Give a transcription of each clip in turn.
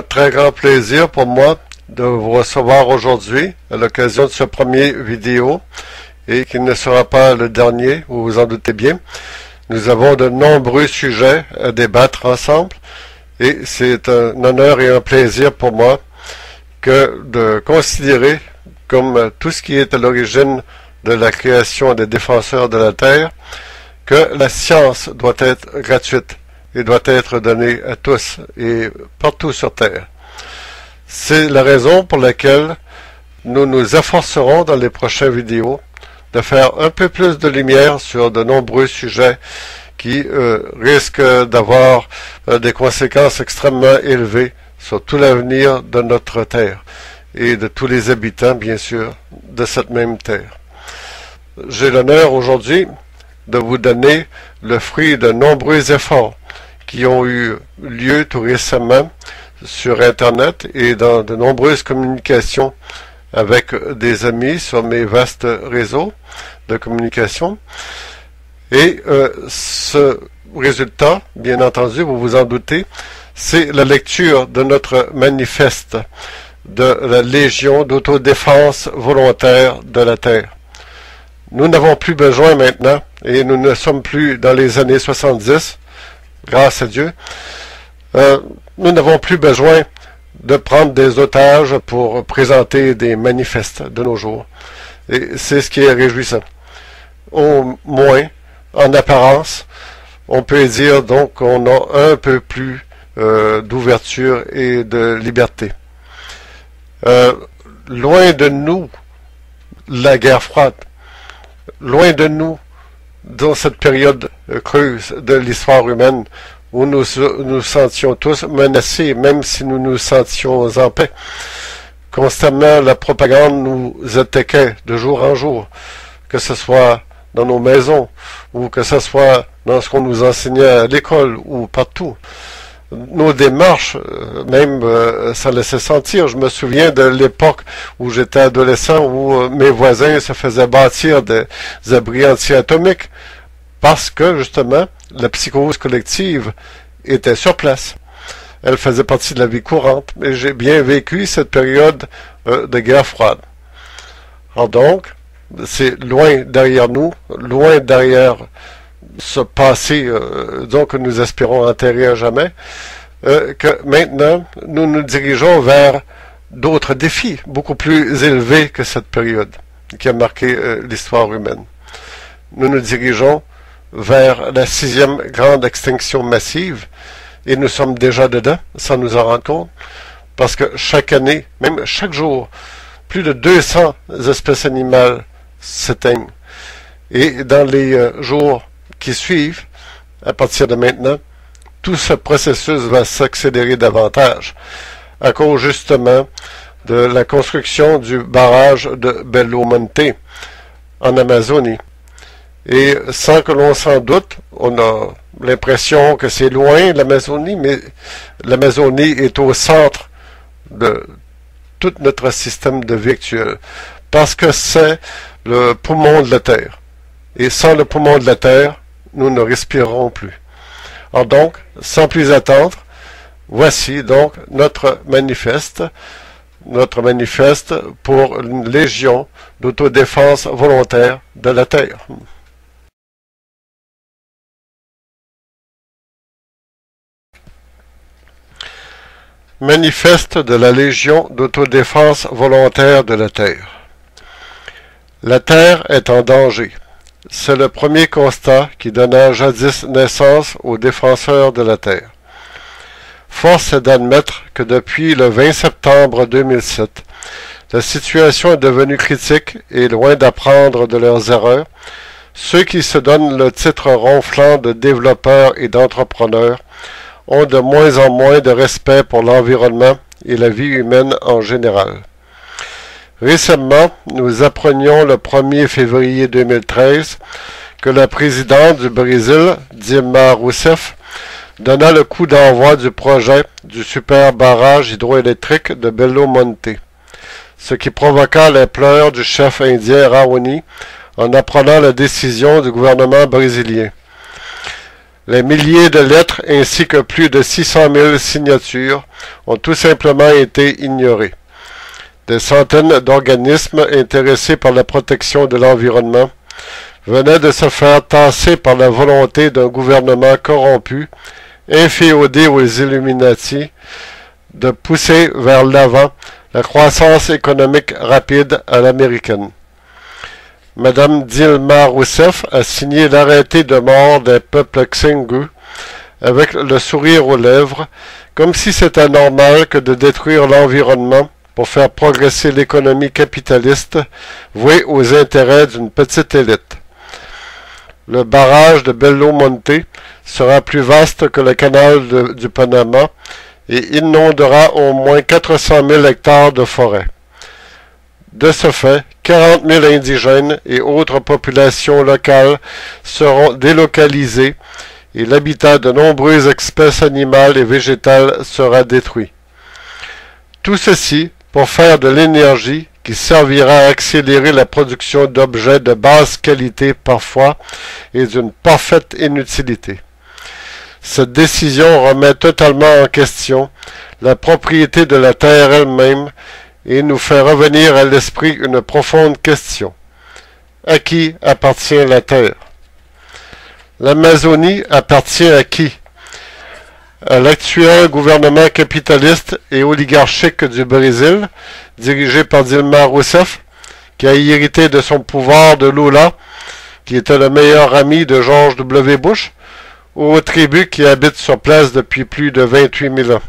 Très grand plaisir pour moi de vous recevoir aujourd'hui à l'occasion de ce premier vidéo et qui ne sera pas le dernier, vous vous en doutez bien. Nous avons de nombreux sujets à débattre ensemble et c'est un honneur et un plaisir pour moi que de considérer comme tout ce qui est à l'origine de la création des défenseurs de la Terre que la science doit être gratuite et doit être donnée à tous et partout sur Terre. C'est la raison pour laquelle nous nous efforcerons dans les prochaines vidéos de faire un peu plus de lumière sur de nombreux sujets qui risquent d'avoir des conséquences extrêmement élevées sur tout l'avenir de notre Terre et de tous les habitants, bien sûr, de cette même Terre. J'ai l'honneur aujourd'hui de vous donner le fruit de nombreux efforts qui ont eu lieu tout récemment sur Internet et dans de nombreuses communications avec des amis sur mes vastes réseaux de communication. Et ce résultat, bien entendu, vous vous en doutez, c'est la lecture de notre manifeste de la Légion d'autodéfense volontaire de la Terre. Nous n'avons plus besoin maintenant, et nous ne sommes plus dans les années 70, grâce à Dieu, nous n'avons plus besoin de prendre des otages pour présenter des manifestes de nos jours. Et c'est ce qui est réjouissant. Au moins, en apparence, on peut dire donc qu'on a un peu plus d'ouverture et de liberté. Loin de nous, la guerre froide. Loin de nous, dans cette période creuse de l'histoire humaine, où nous sentions tous menacés, même si nous nous sentions en paix. Constamment, la propagande nous attaquait de jour en jour, que ce soit dans nos maisons, ou que ce soit dans ce qu'on nous enseignait à l'école, ou partout. Nos démarches, même, ça laissait sentir. Je me souviens de l'époque où j'étais adolescent, où mes voisins se faisaient bâtir des abris anti-atomiques, parce que, justement, la psychose collective était sur place. Elle faisait partie de la vie courante, et j'ai bien vécu cette période de guerre froide. Alors donc, c'est loin derrière nous, loin derrière ce passé donc que nous espérons enterrer à jamais, que maintenant, nous nous dirigeons vers d'autres défis, beaucoup plus élevés que cette période qui a marqué l'histoire humaine. Nous nous dirigeons vers la 6e grande extinction massive, et nous sommes déjà dedans, sans nous en rendre compte, parce que chaque année, même chaque jour, plus de 200 espèces animales s'éteignent. Et dans les jours qui suivent, à partir de maintenant, tout ce processus va s'accélérer davantage, à cause justement de la construction du barrage de Belo Monte, en Amazonie. Et sans que l'on s'en doute, on a l'impression que c'est loin l'Amazonie, mais l'Amazonie est au centre de tout notre système de vie actuel, parce que c'est le poumon de la Terre. Et sans le poumon de la Terre, nous ne respirerons plus. Alors donc, sans plus attendre, voici donc notre manifeste pour une légion d'autodéfense volontaire de la Terre. Manifeste de la Légion d'autodéfense volontaire de la Terre. La Terre est en danger. C'est le premier constat qui donna jadis naissance aux défenseurs de la Terre. Force est d'admettre que depuis le 20 septembre 2007, la situation est devenue critique et loin d'apprendre de leurs erreurs, ceux qui se donnent le titre ronflant de développeurs et d'entrepreneurs ont de moins en moins de respect pour l'environnement et la vie humaine en général. Récemment, nous apprenions le 1er février 2013 que la présidente du Brésil, Dilma Rousseff, donna le coup d'envoi du projet du super barrage hydroélectrique de Belo Monte, ce qui provoqua les pleurs du chef indien Raoni en apprenant la décision du gouvernement brésilien. Les milliers de lettres ainsi que plus de 600 000 signatures ont tout simplement été ignorées. Des centaines d'organismes intéressés par la protection de l'environnement venaient de se faire tasser par la volonté d'un gouvernement corrompu, inféodé aux Illuminati, de pousser vers l'avant la croissance économique rapide à l'américaine. Madame Dilma Rousseff a signé l'arrêté de mort des peuples Xingu avec le sourire aux lèvres, comme si c'était normal que de détruire l'environnement pour faire progresser l'économie capitaliste vouée aux intérêts d'une petite élite. Le barrage de Belo Monte sera plus vaste que le canal du Panama et inondera au moins 400 000 hectares de forêt. De ce fait, 40 000 indigènes et autres populations locales seront délocalisées et l'habitat de nombreuses espèces animales et végétales sera détruit. Tout ceci pour faire de l'énergie qui servira à accélérer la production d'objets de basse qualité parfois et d'une parfaite inutilité. Cette décision remet totalement en question la propriété de la terre elle-même et nous fait revenir à l'esprit une profonde question. À qui appartient la terre? L'Amazonie appartient à qui? À l'actuel gouvernement capitaliste et oligarchique du Brésil, dirigé par Dilma Rousseff, qui a hérité de son pouvoir de Lula, qui était le meilleur ami de George W. Bush, ou aux tribus qui habitent sur place depuis plus de 28 000 ans.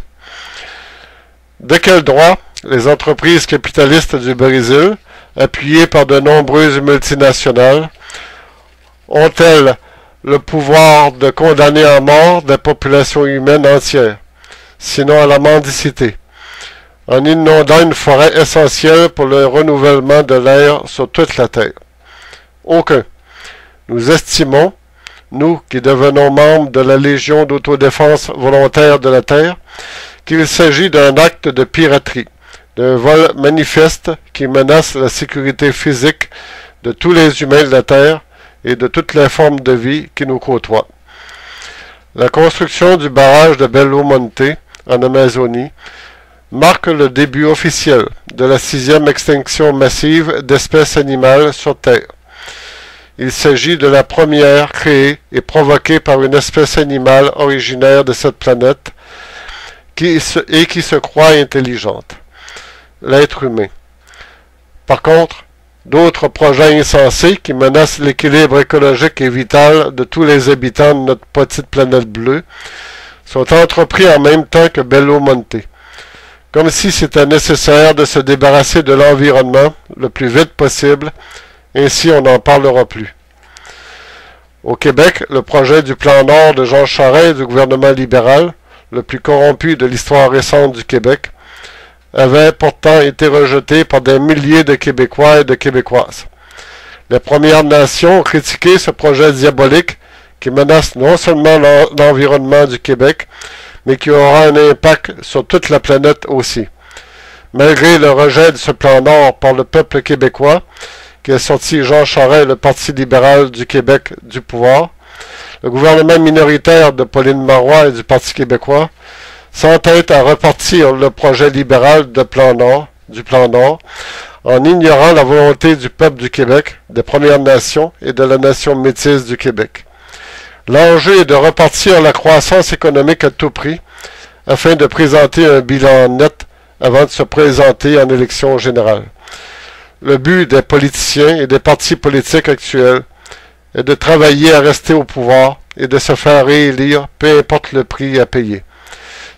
De quel droit les entreprises capitalistes du Brésil, appuyées par de nombreuses multinationales, ont-elles le pouvoir de condamner à mort des populations humaines entières, sinon à la mendicité, en inondant une forêt essentielle pour le renouvellement de l'air sur toute la Terre? Aucun. Nous estimons, nous qui devenons membres de la Légion d'autodéfense volontaire de la Terre, qu'il s'agit d'un acte de piraterie, d'un vol manifeste qui menace la sécurité physique de tous les humains de la Terre et de toutes les formes de vie qui nous côtoient. La construction du barrage de Belo Monte, en Amazonie, marque le début officiel de la 6e extinction massive d'espèces animales sur Terre. Il s'agit de la première créée et provoquée par une espèce animale originaire de cette planète qui se croit intelligente, l'être humain. Par contre, d'autres projets insensés qui menacent l'équilibre écologique et vital de tous les habitants de notre petite planète bleue sont entrepris en même temps que Belo Monte, comme si c'était nécessaire de se débarrasser de l'environnement le plus vite possible, ainsi on n'en parlera plus. Au Québec, le projet du Plan Nord de Jean Charest du gouvernement libéral, le plus corrompu de l'histoire récente du Québec, avait pourtant été rejeté par des milliers de Québécois et de Québécoises. Les Premières Nations ont critiqué ce projet diabolique qui menace non seulement l'environnement du Québec, mais qui aura un impact sur toute la planète aussi. Malgré le rejet de ce plan Nord par le peuple québécois, qui a sorti Jean Charest, le Parti libéral du Québec, du pouvoir, le gouvernement minoritaire de Pauline Marois et du Parti québécois s'entête à repartir le projet libéral du Plan Nord, en ignorant la volonté du peuple du Québec, des Premières Nations et de la nation métisse du Québec. L'enjeu est de repartir la croissance économique à tout prix, afin de présenter un bilan net avant de se présenter en élection générale. Le but des politiciens et des partis politiques actuels est de travailler à rester au pouvoir et de se faire réélire, peu importe le prix à payer.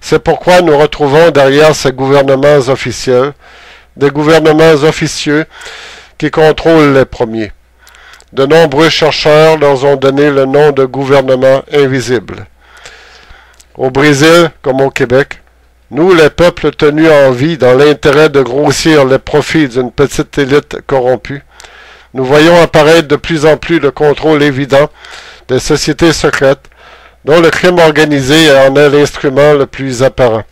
C'est pourquoi nous retrouvons derrière ces gouvernements officiels, des gouvernements officieux qui contrôlent les premiers. De nombreux chercheurs leur ont donné le nom de gouvernement invisible. Au Brésil, comme au Québec, nous, les peuples tenus en vie dans l'intérêt de grossir les profits d'une petite élite corrompue, nous voyons apparaître de plus en plus le contrôle évident des sociétés secrètes, dont le crime organisé en est l'instrument le plus apparent.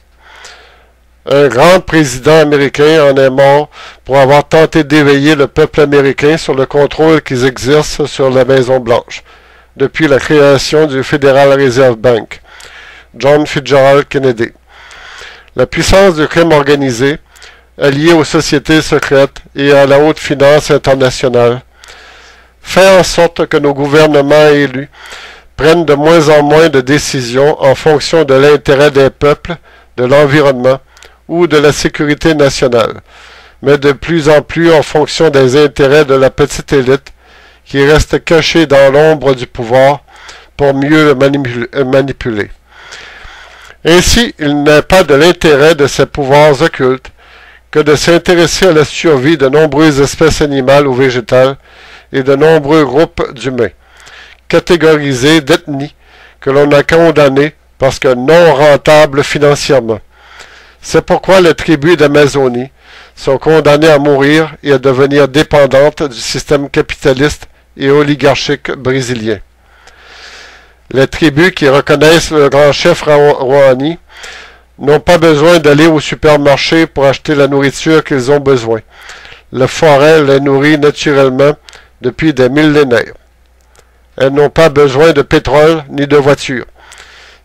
Un grand président américain en est mort pour avoir tenté d'éveiller le peuple américain sur le contrôle qu'ils exercent sur la Maison-Blanche. depuis la création du Federal Reserve Bank. John Fitzgerald Kennedy. La puissance du crime organisé, alliée aux sociétés secrètes et à la haute finance internationale, fait en sorte que nos gouvernements élus prennent de moins en moins de décisions en fonction de l'intérêt des peuples, de l'environnement ou de la sécurité nationale, mais de plus en plus en fonction des intérêts de la petite élite qui reste cachée dans l'ombre du pouvoir pour mieux le manipuler. Ainsi, il n'est pas de l'intérêt de ces pouvoirs occultes que de s'intéresser à la survie de nombreuses espèces animales ou végétales et de nombreux groupes d'humains, catégorisés d'ethnies que l'on a condamnés parce que non rentables financièrement. C'est pourquoi les tribus d'Amazonie sont condamnées à mourir et à devenir dépendantes du système capitaliste et oligarchique brésilien. Les tribus qui reconnaissent le grand chef Rouhani n'ont pas besoin d'aller au supermarché pour acheter la nourriture qu'ils ont besoin. La forêt les nourrit naturellement depuis des millénaires. Elles n'ont pas besoin de pétrole ni de voitures.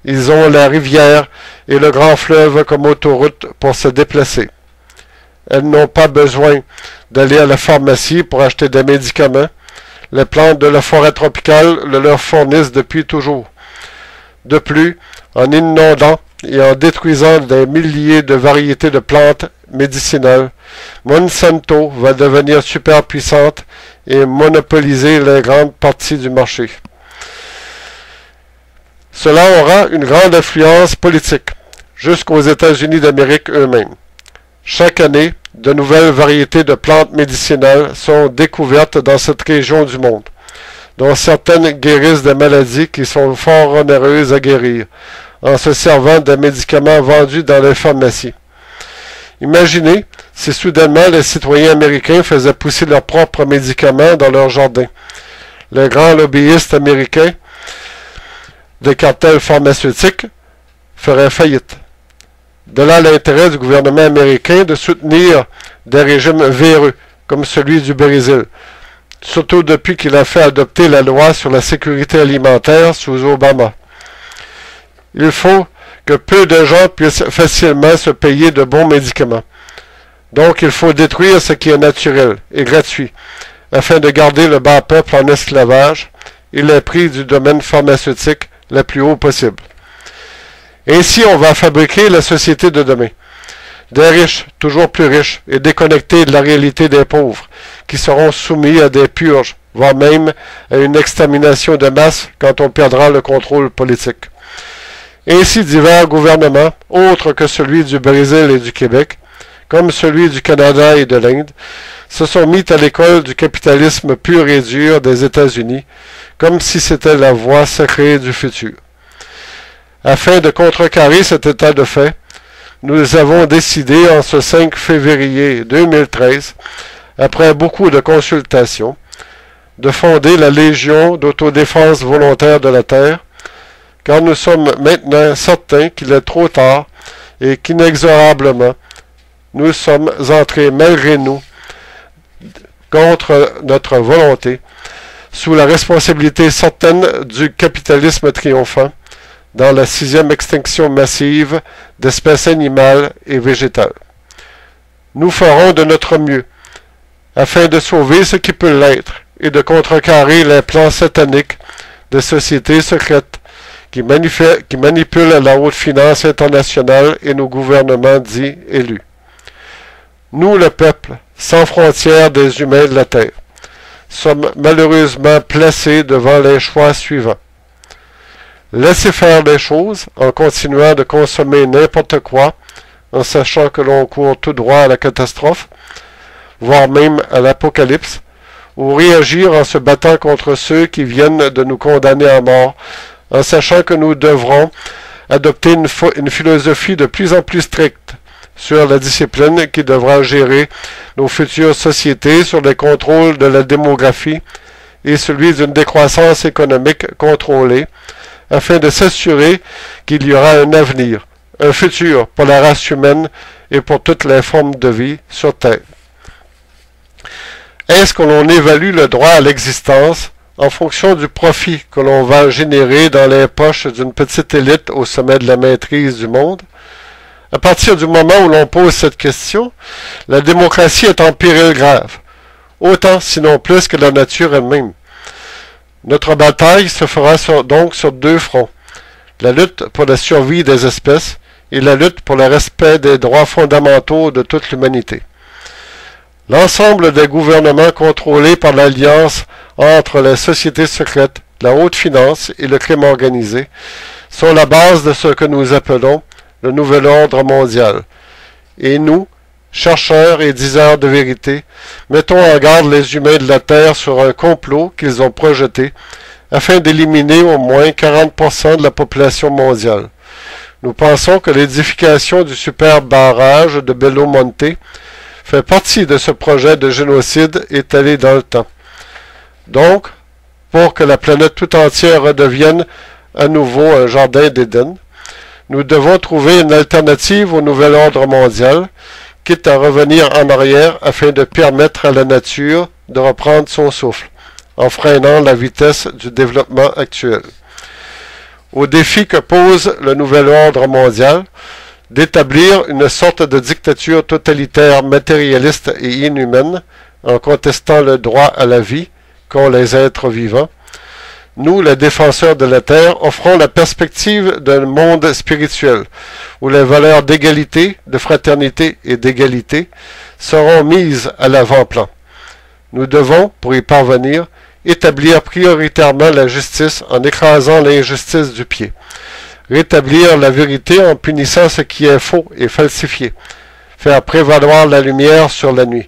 Ils ont la rivière et le grand fleuve comme autoroute pour se déplacer. Elles n'ont pas besoin d'aller à la pharmacie pour acheter des médicaments. Les plantes de la forêt tropicale le leur fournissent depuis toujours. De plus, en inondant et en détruisant des milliers de variétés de plantes médicinales, Monsanto va devenir super puissante et monopoliser les grandes parties du marché. Cela aura une grande influence politique, jusqu'aux États-Unis d'Amérique eux-mêmes. Chaque année, de nouvelles variétés de plantes médicinales sont découvertes dans cette région du monde, dont certaines guérissent des maladies qui sont fort onéreuses à guérir, en se servant des médicaments vendus dans les pharmacies. Imaginez si soudainement les citoyens américains faisaient pousser leurs propres médicaments dans leurs jardins. Les grands lobbyistes américains des cartels pharmaceutiques feraient faillite. De là l'intérêt du gouvernement américain de soutenir des régimes véreux, comme celui du Brésil, surtout depuis qu'il a fait adopter la loi sur la sécurité alimentaire sous Obama. Il faut que peu de gens puissent facilement se payer de bons médicaments. Donc il faut détruire ce qui est naturel et gratuit, afin de garder le bas peuple en esclavage et les prix du domaine pharmaceutique le plus haut possible. Ainsi, on va fabriquer la société de demain. Des riches, toujours plus riches, et déconnectés de la réalité des pauvres, qui seront soumis à des purges, voire même à une extermination de masse quand on perdra le contrôle politique. Ainsi, divers gouvernements, autres que celui du Brésil et du Québec, comme celui du Canada et de l'Inde, se sont mis à l'école du capitalisme pur et dur des États-Unis, comme si c'était la voie sacrée du futur. Afin de contrecarrer cet état de fait, nous avons décidé en ce 5 février 2013, après beaucoup de consultations, de fonder la Légion d'autodéfense volontaire de la Terre, car nous sommes maintenant certains qu'il est trop tard et qu'inexorablement, nous sommes entrés malgré nous, contre notre volonté, sous la responsabilité certaine du capitalisme triomphant, dans la 6e extinction massive d'espèces animales et végétales. Nous ferons de notre mieux, afin de sauver ce qui peut l'être, et de contrecarrer les plans sataniques de sociétés secrètes qui manipulent la haute finance internationale et nos gouvernements dits élus. Nous, le peuple, sans frontières des humains de la Terre, sommes malheureusement placés devant les choix suivants. Laisser faire les choses en continuant de consommer n'importe quoi, en sachant que l'on court tout droit à la catastrophe, voire même à l'apocalypse, ou réagir en se battant contre ceux qui viennent de nous condamner à mort, en sachant que nous devrons adopter une philosophie de plus en plus stricte sur la discipline qui devra gérer nos futures sociétés sur les contrôles de la démographie et celui d'une décroissance économique contrôlée, afin de s'assurer qu'il y aura un avenir, un futur pour la race humaine et pour toutes les formes de vie sur Terre. Est-ce que l'on évalue le droit à l'existence en fonction du profit que l'on va générer dans les poches d'une petite élite au sommet de la maîtrise du monde. À partir du moment où l'on pose cette question, la démocratie est en péril grave, autant sinon plus que la nature elle-même. Notre bataille se fera donc sur deux fronts, la lutte pour la survie des espèces et la lutte pour le respect des droits fondamentaux de toute l'humanité. L'ensemble des gouvernements contrôlés par l'alliance entre les sociétés secrètes, la haute finance et le crime organisé sont la base de ce que nous appelons le nouvel ordre mondial. Et nous, chercheurs et diseurs de vérité, mettons en garde les humains de la Terre sur un complot qu'ils ont projeté afin d'éliminer au moins 40% de la population mondiale. Nous pensons que l'édification du super barrage de Belo Monte fait partie de ce projet de génocide étalé dans le temps. Donc, pour que la planète tout entière redevienne à nouveau un jardin d'Éden, nous devons trouver une alternative au nouvel ordre mondial, quitte à revenir en arrière afin de permettre à la nature de reprendre son souffle, en freinant la vitesse du développement actuel. Au défi que pose le nouvel ordre mondial, d'établir une sorte de dictature totalitaire matérialiste et inhumaine, en contestant le droit à la vie qu'ont les êtres vivants, nous, les défenseurs de la Terre, offrons la perspective d'un monde spirituel, où les valeurs d'égalité, de fraternité et d'égalité seront mises à l'avant-plan. Nous devons, pour y parvenir, établir prioritairement la justice en écrasant l'injustice du pied, rétablir la vérité en punissant ce qui est faux et falsifié, faire prévaloir la lumière sur la nuit,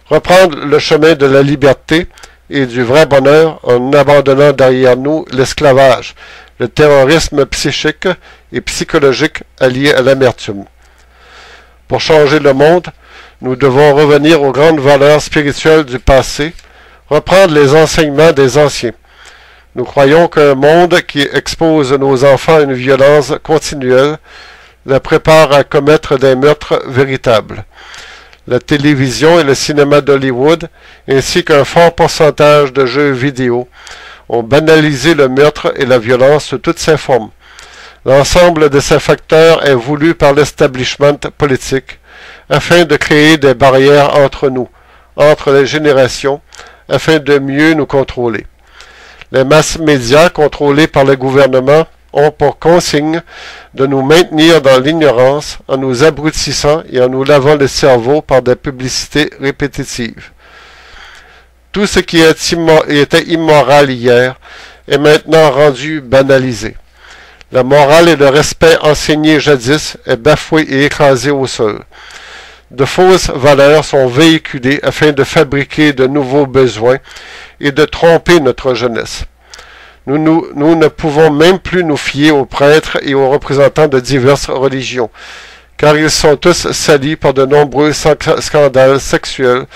reprendre le chemin de la liberté et du vrai bonheur en abandonnant derrière nous l'esclavage, le terrorisme psychique et psychologique allié à l'amertume. Pour changer le monde, nous devons revenir aux grandes valeurs spirituelles du passé, reprendre les enseignements des anciens. Nous croyons qu'un monde qui expose nos enfants à une violence continuelle les prépare à commettre des meurtres véritables. La télévision et le cinéma d'Hollywood, ainsi qu'un fort pourcentage de jeux vidéo, ont banalisé le meurtre et la violence sous toutes ses formes. L'ensemble de ces facteurs est voulu par l'establishment politique, afin de créer des barrières entre nous, entre les générations, afin de mieux nous contrôler. Les masses médias contrôlées par le gouvernement ont pour consigne de nous maintenir dans l'ignorance en nous abrutissant et en nous lavant le cerveau par des publicités répétitives. Tout ce qui était immoral hier est maintenant rendu banalisé. La morale et le respect enseignés jadis est bafoué et écrasé au sol. De fausses valeurs sont véhiculées afin de fabriquer de nouveaux besoins et de tromper notre jeunesse. Nous ne pouvons même plus nous fier aux prêtres et aux représentants de diverses religions, car ils sont tous salis par de nombreux scandales sexuels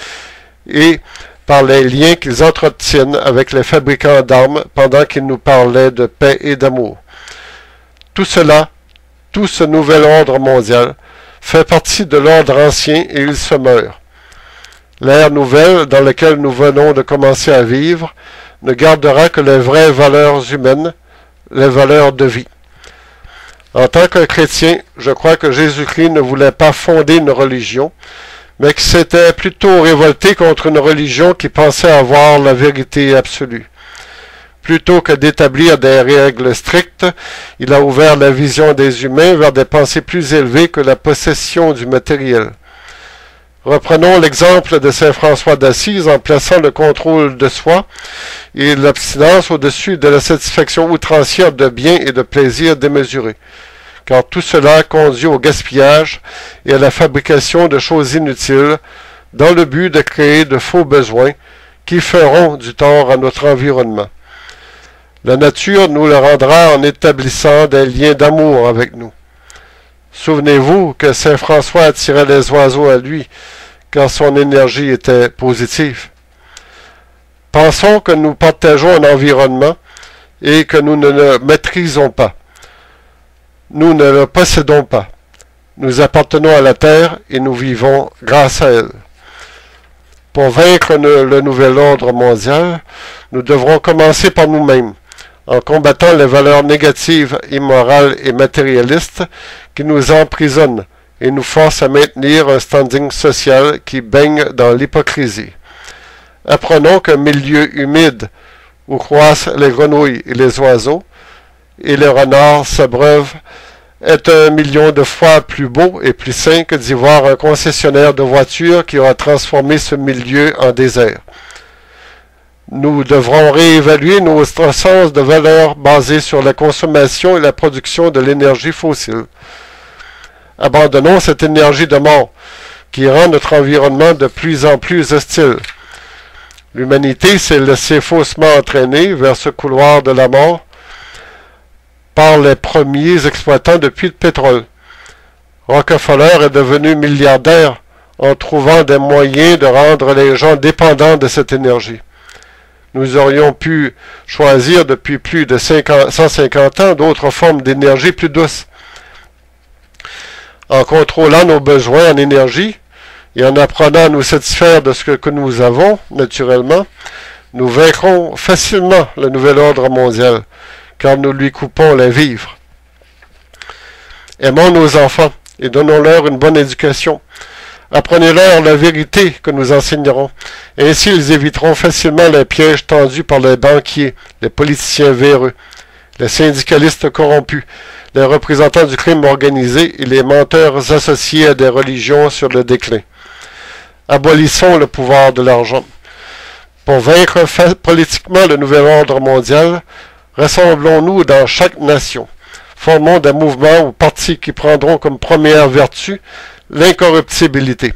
et par les liens qu'ils entretiennent avec les fabricants d'armes pendant qu'ils nous parlaient de paix et d'amour. Tout cela, tout ce nouvel ordre mondial, fait partie de l'ordre ancien et il se meurt. L'ère nouvelle dans laquelle nous venons de commencer à vivre ne gardera que les vraies valeurs humaines, les valeurs de vie. En tant que chrétien, je crois que Jésus-Christ ne voulait pas fonder une religion, mais qu'il s'était plutôt révolté contre une religion qui pensait avoir la vérité absolue. Plutôt que d'établir des règles strictes, il a ouvert la vision des humains vers des pensées plus élevées que la possession du matériel. Reprenons l'exemple de saint François d'Assise en plaçant le contrôle de soi et l'abstinence au-dessus de la satisfaction outrancière de biens et de plaisirs démesurés, car tout cela conduit au gaspillage et à la fabrication de choses inutiles dans le but de créer de faux besoins qui feront du tort à notre environnement. La nature nous le rendra en établissant des liens d'amour avec nous. Souvenez-vous que saint François attirait les oiseaux à lui, car son énergie était positive. Pensons que nous partageons un environnement et que nous ne le maîtrisons pas. Nous ne le possédons pas. Nous appartenons à la terre et nous vivons grâce à elle. Pour vaincre le nouvel ordre mondial, nous devrons commencer par nous-mêmes, en combattant les valeurs négatives, immorales et matérialistes qui nous emprisonnent et nous forcent à maintenir un standing social qui baigne dans l'hypocrisie. Apprenons qu'un milieu humide où croissent les grenouilles et les oiseaux, et les renards s'abreuvent, est 1 million de fois plus beau et plus sain que d'y voir un concessionnaire de voitures qui aura transformé ce milieu en désert. Nous devrons réévaluer nos sens de valeur basés sur la consommation et la production de l'énergie fossile. Abandonnons cette énergie de mort qui rend notre environnement de plus en plus hostile. L'humanité s'est laissée faussement entraîner vers ce couloir de la mort par les premiers exploitants de puits de pétrole. Rockefeller est devenu milliardaire en trouvant des moyens de rendre les gens dépendants de cette énergie. Nous aurions pu choisir depuis plus de 150 ans d'autres formes d'énergie plus douces. En contrôlant nos besoins en énergie et en apprenant à nous satisfaire de ce que nous avons, naturellement, nous vaincrons facilement le nouvel ordre mondial, car nous lui coupons les vivres. Aimons nos enfants et donnons-leur une bonne éducation. Apprenez-leur la vérité que nous enseignerons. Ainsi, ils éviteront facilement les pièges tendus par les banquiers, les politiciens véreux, les syndicalistes corrompus, les représentants du crime organisé et les menteurs associés à des religions sur le déclin. Abolissons le pouvoir de l'argent. Pour vaincre politiquement le nouvel ordre mondial, rassemblons-nous dans chaque nation. Formons des mouvements ou partis qui prendront comme première vertu l'incorruptibilité.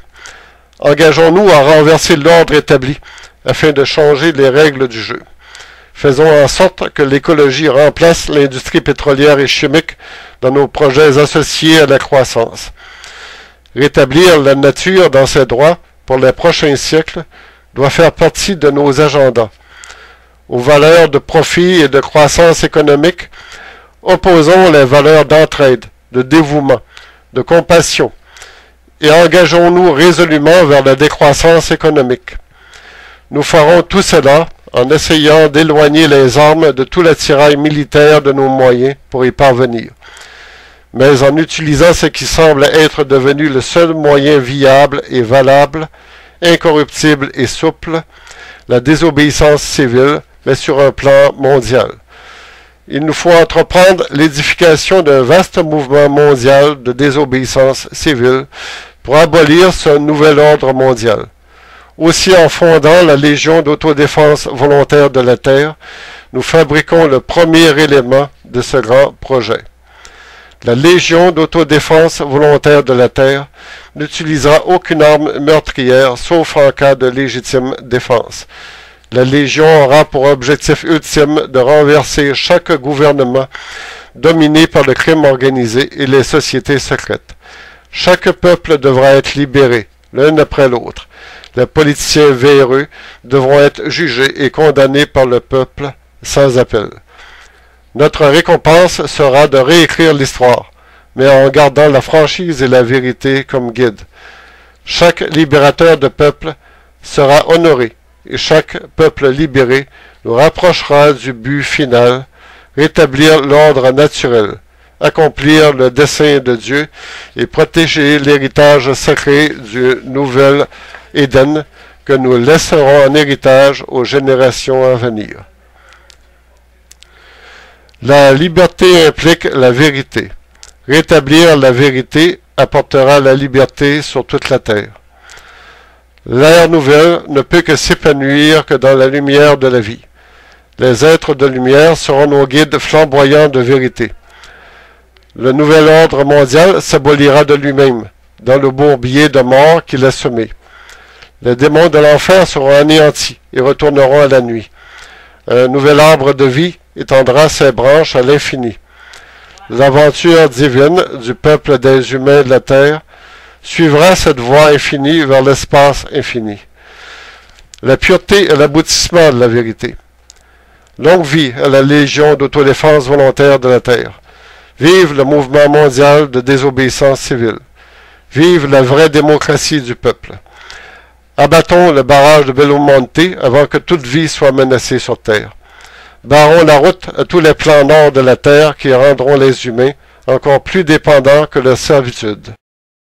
Engageons-nous à renverser l'ordre établi afin de changer les règles du jeu. Faisons en sorte que l'écologie remplace l'industrie pétrolière et chimique dans nos projets associés à la croissance. Rétablir la nature dans ses droits pour les prochains siècles doit faire partie de nos agendas. Aux valeurs de profit et de croissance économique, opposons les valeurs d'entraide, de dévouement, de compassion, et engageons-nous résolument vers la décroissance économique. Nous ferons tout cela en essayant d'éloigner les armes de tout l'attirail militaire de nos moyens pour y parvenir, mais en utilisant ce qui semble être devenu le seul moyen viable et valable, incorruptible et souple, la désobéissance civile, mais sur un plan mondial. Il nous faut entreprendre l'édification d'un vaste mouvement mondial de désobéissance civile pour abolir ce nouvel ordre mondial. Aussi, en fondant la Légion d'autodéfense volontaire de la Terre, nous fabriquons le premier élément de ce grand projet. La Légion d'autodéfense volontaire de la Terre n'utilisera aucune arme meurtrière sauf en cas de légitime défense. La Légion aura pour objectif ultime de renverser chaque gouvernement dominé par le crime organisé et les sociétés secrètes. Chaque peuple devra être libéré, l'un après l'autre. Les politiciens véreux devront être jugés et condamnés par le peuple sans appel. Notre récompense sera de réécrire l'histoire, mais en gardant la franchise et la vérité comme guide. Chaque libérateur de peuple sera honoré, et chaque peuple libéré nous rapprochera du but final, rétablir l'ordre naturel, accomplir le dessein de Dieu et protéger l'héritage sacré du nouvel Éden que nous laisserons en héritage aux générations à venir. La liberté implique la vérité. Rétablir la vérité apportera la liberté sur toute la terre. L'ère nouvelle ne peut que s'épanouir que dans la lumière de la vie. Les êtres de lumière seront nos guides flamboyants de vérité. Le nouvel ordre mondial s'abolira de lui-même, dans le bourbier de mort qu'il a semé. Les démons de l'enfer seront anéantis et retourneront à la nuit. Un nouvel arbre de vie étendra ses branches à l'infini. L'aventure divine du peuple des humains de la terre suivra cette voie infinie vers l'espace infini. La pureté est l'aboutissement de la vérité. Longue vie à la Légion d'autodéfense volontaire de la terre. Vive le mouvement mondial de désobéissance civile. Vive la vraie démocratie du peuple. Abattons le barrage de Belo Monte avant que toute vie soit menacée sur Terre. Barrons la route à tous les plans nord de la Terre qui rendront les humains encore plus dépendants que leur servitude.